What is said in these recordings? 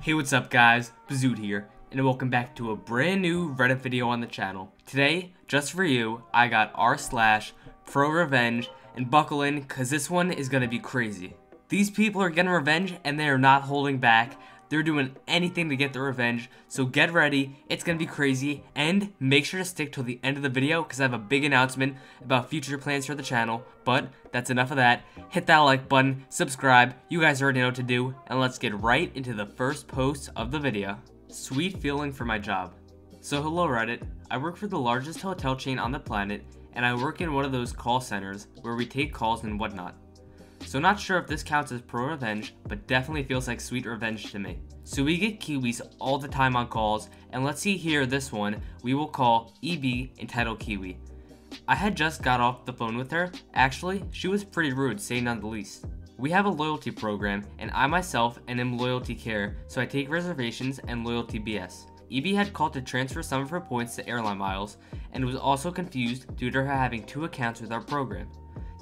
Hey, what's up guys, Bizute here, and welcome back to a brand new Reddit video on the channel. Today, just for you, I got r/ProRevenge, and buckle in, cause this one is gonna be crazy. These people are getting revenge, and they are not holding back. They're doing anything to get their revenge, so get ready, it's gonna be crazy, and make sure to stick till the end of the video, cause I have a big announcement about future plans for the channel. But that's enough of that. Hit that like button, subscribe, you guys already know what to do, and let's get right into the first post of the video. Sweet feeling for my job. So hello Reddit, I work for the largest hotel chain on the planet, and I work in one of those call centers where we take calls and whatnot. So not sure if this counts as pro revenge, but definitely feels like sweet revenge to me. So we get Kiwis all the time on calls, and let's see here this one we will call EB entitled Kiwi. I had just got off the phone with her. Actually, she was pretty rude, say none the least. We have a loyalty program, and I myself am loyalty care, so I take reservations and loyalty BS. EB had called to transfer some of her points to airline miles, and was also confused due to her having two accounts with our program.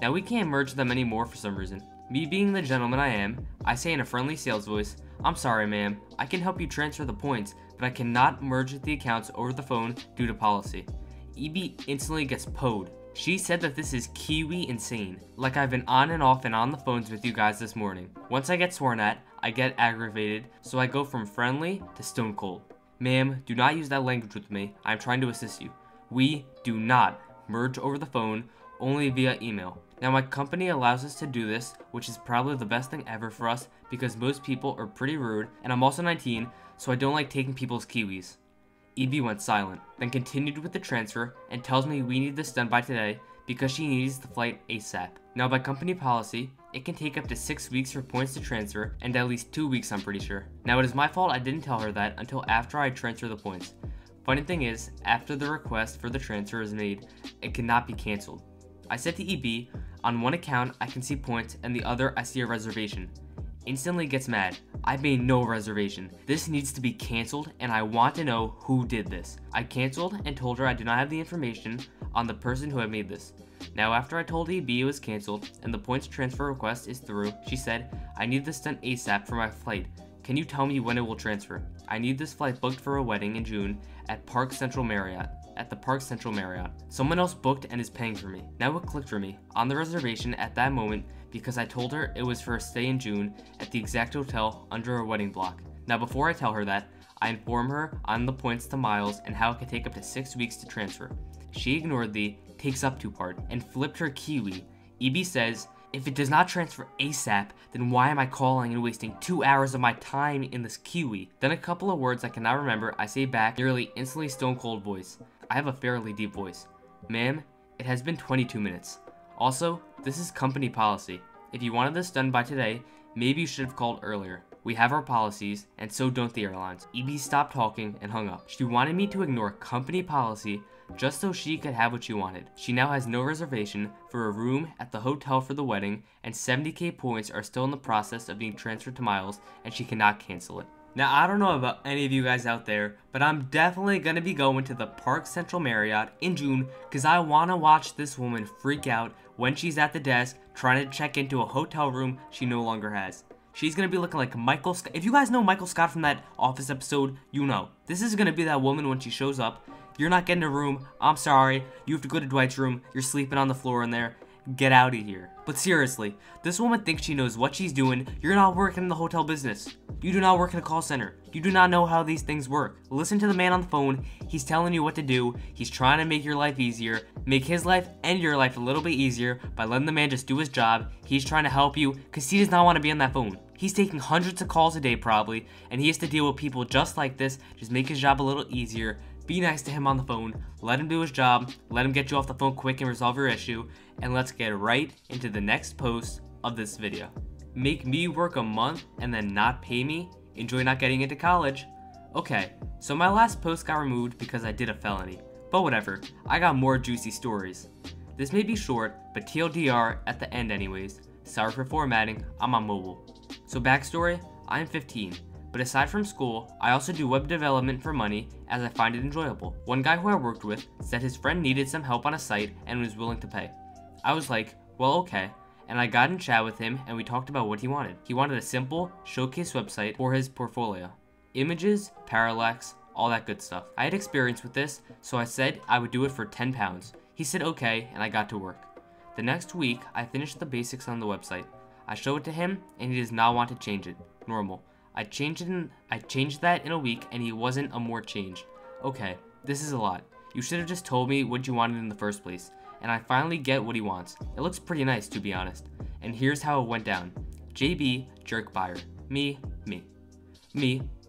Now we can't merge them anymore for some reason. Me being the gentleman I am, I say in a friendly sales voice, "I'm sorry ma'am, I can help you transfer the points, but I cannot merge the accounts over the phone due to policy." EB instantly gets poed. She said that this is Kiwi insane, like I've been on and off and on the phones with you guys this morning. Once I get sworn at, I get aggravated, so I go from friendly to stone cold. "Ma'am, do not use that language with me, I'm trying to assist you. We do not merge over the phone, only via email." Now my company allows us to do this, which is probably the best thing ever for us because most people are pretty rude, and I'm also 19, so I don't like taking people's Kiwis. EB went silent, then continued with the transfer and tells me we need this done by today because she needs the flight ASAP. Now by company policy, it can take up to 6 weeks for points to transfer and at least 2 weeks I'm pretty sure. Now it is my fault I didn't tell her that until after I transfer the points. Funny thing is, after the request for the transfer is made, it cannot be cancelled. I said to EB, on one account I can see points and the other I see a reservation. Instantly gets mad. I made no reservation. This needs to be cancelled and I want to know who did this. I cancelled and told her I do not have the information on the person who had made this. Now after I told EB it was cancelled and the points transfer request is through, she said, "I need this done ASAP for my flight. Can you tell me when it will transfer? I need this flight booked for a wedding in June at the Park Central Marriott. Someone else booked and is paying for me." Now it clicked for me on the reservation at that moment because I told her it was for a stay in June at the exact hotel under her wedding block. Now before I tell her that, I inform her on the points to miles and how it could take up to 6 weeks to transfer. She ignored the "takes up to" part and flipped her Kiwi. EB says, "If it does not transfer ASAP, then why am I calling and wasting 2 hours of my time in this Kiwi?" Then a couple of words I cannot remember I say back, nearly instantly stone cold voice. I have a fairly deep voice. "Ma'am, it has been 22 minutes. Also, this is company policy. If you wanted this done by today, maybe you should have called earlier. We have our policies, and so don't the airlines." EB stopped talking and hung up. She wanted me to ignore company policy just so she could have what she wanted. She now has no reservation for a room at the hotel for the wedding, and 70k points are still in the process of being transferred to miles, and she cannot cancel it. Now, I don't know about any of you guys out there, but I'm definitely going to be going to the Park Central Marriott in June because I want to watch this woman freak out when she's at the desk trying to check into a hotel room she no longer has. She's going to be looking like Michael Scott. If you guys know Michael Scott from that Office episode, you know. This is going to be that woman when she shows up. "You're not getting a room. I'm sorry. You have to go to Dwight's room. You're sleeping on the floor in there. Get out of here." But seriously, this woman thinks she knows what she's doing. You're not working in the hotel business. You do not work in a call center. You do not know how these things work. Listen to the man on the phone. He's telling you what to do. He's trying to make your life easier. Make his life and your life a little bit easier by letting the man just do his job. He's trying to help you because he does not want to be on that phone. He's taking hundreds of calls a day probably, and he has to deal with people just like this. Just make his job a little easier. Be nice to him on the phone, let him do his job, let him get you off the phone quick and resolve your issue, and let's get right into the next post of this video. Make me work a month and then not pay me? Enjoy not getting into college? Okay, so my last post got removed because I did a felony, but whatever, I got more juicy stories. This may be short, but TLDR at the end anyways. Sorry for formatting, I'm on mobile. So backstory, I'm 15. But aside from school, I also do web development for money as I find it enjoyable. One guy who I worked with said his friend needed some help on a site and was willing to pay. I was like, well, okay, and I got in chat with him and we talked about what he wanted. He wanted a simple showcase website for his portfolio. Images, parallax, all that good stuff. I had experience with this, so I said I would do it for £10. He said okay, and I got to work. The next week, I finished the basics on the website. I showed it to him, and he does not want to change it. Normal. I changed that in a week, and he wasn't a more changed. Okay, this is a lot. You should have just told me what you wanted in the first place, and I finally get what he wants. It looks pretty nice, to be honest. And here's how it went down. JB, jerk buyer. Me,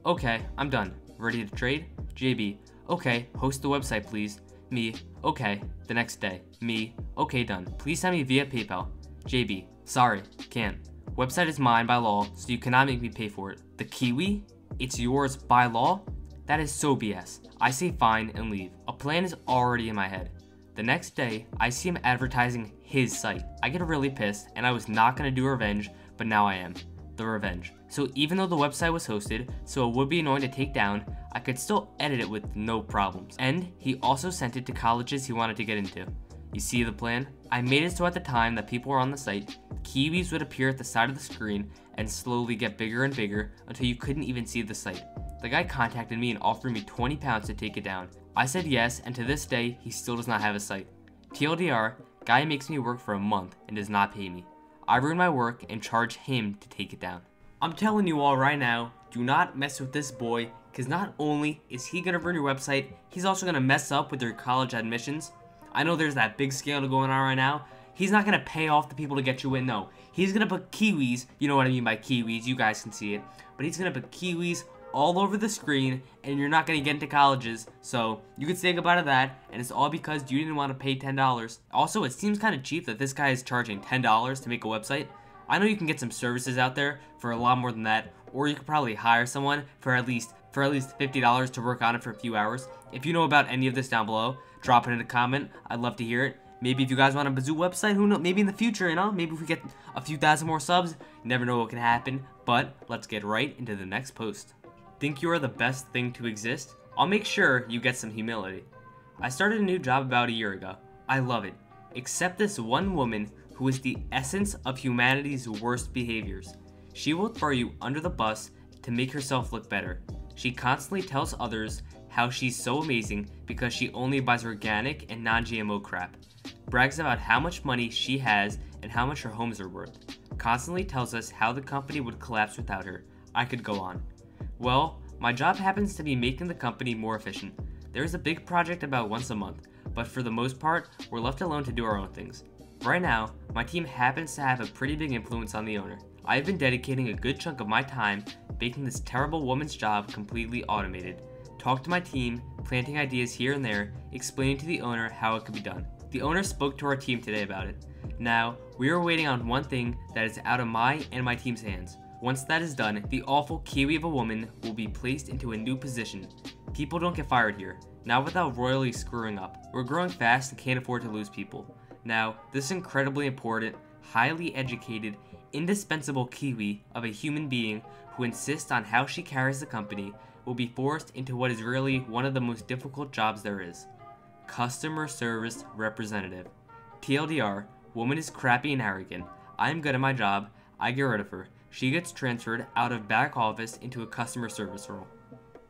okay, I'm done. Ready to trade? JB, okay, host the website please. Me, okay, the next day. Me, okay, done. Please send me via PayPal. JB, sorry, can't. Website is mine by law, so you cannot make me pay for it. The Kiwi? It's yours by law? That is so BS. I say fine and leave. A plan is already in my head. The next day, I see him advertising his site. I get really pissed, and I was not gonna do revenge, but now I am. The revenge. So even though the website was hosted, so it would be annoying to take down, I could still edit it with no problems. And he also sent it to colleges he wanted to get into. You see the plan? I made it so at the time that people were on the site, Kiwis would appear at the side of the screen and slowly get bigger and bigger until you couldn't even see the site. The guy contacted me and offered me £20 to take it down. I said yes, and to this day, he still does not have a site. TLDR, guy makes me work for a month and does not pay me. I ruin my work and charge him to take it down. I'm telling you all right now, do not mess with this boy, because not only is he going to ruin your website, he's also going to mess up with your college admissions. I know there's that big scandal going on right now. He's not going to pay off the people to get you in, no. He's going to put Kiwis, you know what I mean by Kiwis, you guys can see it, but he's going to put Kiwis all over the screen, and you're not going to get into colleges, so you can say goodbye to that, and it's all because you didn't want to pay $10. Also, it seems kind of cheap that this guy is charging $10 to make a website. I know you can get some services out there for a lot more than that, or you could probably hire someone for at least $50 to work on it for a few hours. If you know about any of this down below, drop it in a comment. I'd love to hear it. Maybe if you guys want a Bizute website, who knows? Maybe in the future, you know? Maybe if we get a few thousand more subs, you never know what can happen. But let's get right into the next post. Think you are the best thing to exist? I'll make sure you get some humility. I started a new job about a year ago. I love it. Except this one woman who is the essence of humanity's worst behaviors. She will throw you under the bus to make herself look better. She constantly tells others how she's so amazing because she only buys organic and non-GMO crap. Brags about how much money she has and how much her homes are worth. Constantly tells us how the company would collapse without her. I could go on. Well, my job happens to be making the company more efficient. There is a big project about once a month, but for the most part, we're left alone to do our own things. Right now, my team happens to have a pretty big influence on the owner. I've been dedicating a good chunk of my time making this terrible woman's job completely automated. Talk to my team, planting ideas here and there, explaining to the owner how it could be done. The owner spoke to our team today about it. Now, we are waiting on one thing that is out of my and my team's hands. Once that is done, the awful Kiwi of a woman will be placed into a new position. People don't get fired here, not without royally screwing up. We're growing fast and can't afford to lose people. Now, this incredibly important, highly educated, indispensable Kiwi of a human being who insists on how she carries the company will be forced into what is really one of the most difficult jobs there is. Customer Service Representative. TLDR, woman is crappy and arrogant. I am good at my job, I get rid of her. She gets transferred out of back office into a customer service role.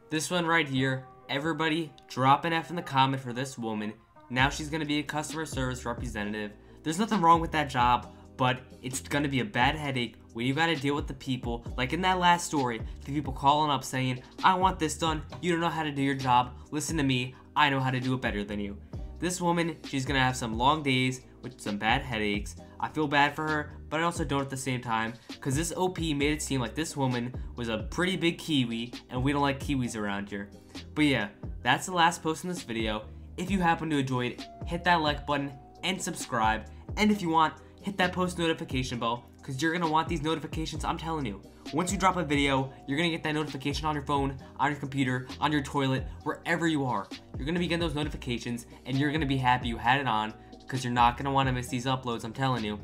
This one right here, everybody drop an F in the comment for this woman. Now she's going to be a customer service representative. There's nothing wrong with that job, but it's going to be a bad headache when you got to deal with the people, like in that last story, the people calling up saying, I want this done, you don't know how to do your job, listen to me, I know how to do it better than you. This woman, she's going to have some long days with some bad headaches. I feel bad for her, but I also don't at the same time, because this OP made it seem like this woman was a pretty big Kiwi, and we don't like Kiwis around here. But yeah, that's the last post in this video. If you happen to enjoy it, hit that like button and subscribe, and if you want, hit that post notification bell, because you're going to want these notifications, I'm telling you. Once you drop a video, you're going to get that notification on your phone, on your computer, on your toilet, wherever you are. You're going to be getting those notifications, and you're going to be happy you had it on, because you're not going to want to miss these uploads, I'm telling you.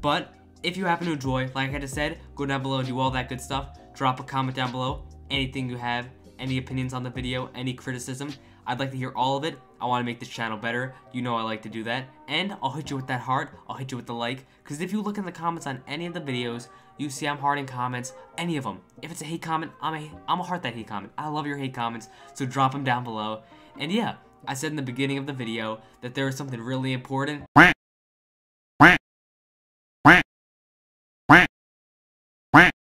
But if you happen to enjoy, like I just said, go down below and do all that good stuff. Drop a comment down below, anything you have, any opinions on the video, any criticism. I'd like to hear all of it. I want to make this channel better. You know I like to do that. And I'll hit you with that heart. I'll hit you with the like. Because if you look in the comments on any of the videos, you see I'm hearting comments, any of them. If it's a hate comment, I'm a heart that hate comment. I love your hate comments, so drop them down below. And yeah, I said in the beginning of the video that there was something really important.